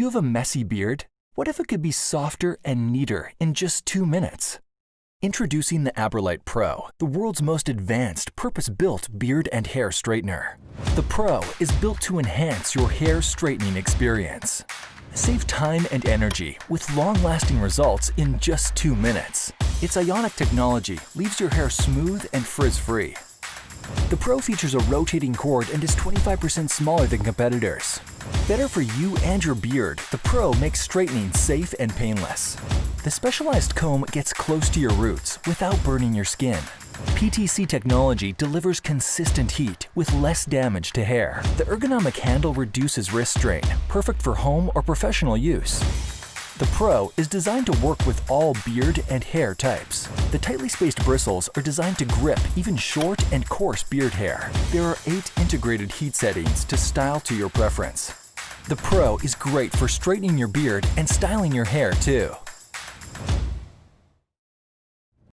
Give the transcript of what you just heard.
you have a messy beard? What if it could be softer and neater in just 2 minutes? Introducing the Aberlite Pro, the world's most advanced, purpose-built beard and hair straightener. The Pro is built to enhance your hair straightening experience. Save time and energy with long-lasting results in just 2 minutes. Its ionic technology leaves your hair smooth and frizz-free. The Pro features a rotating cord and is 25% smaller than competitors. Better for you and your beard, the Pro makes straightening safe and painless. The specialized comb gets close to your roots without burning your skin. PTC technology delivers consistent heat with less damage to hair. The ergonomic handle reduces wrist strain, perfect for home or professional use. The Pro is designed to work with all beard and hair types. The tightly spaced bristles are designed to grip even short and coarse beard hair. There are 8 integrated heat settings to style to your preference. The Pro is great for straightening your beard and styling your hair too.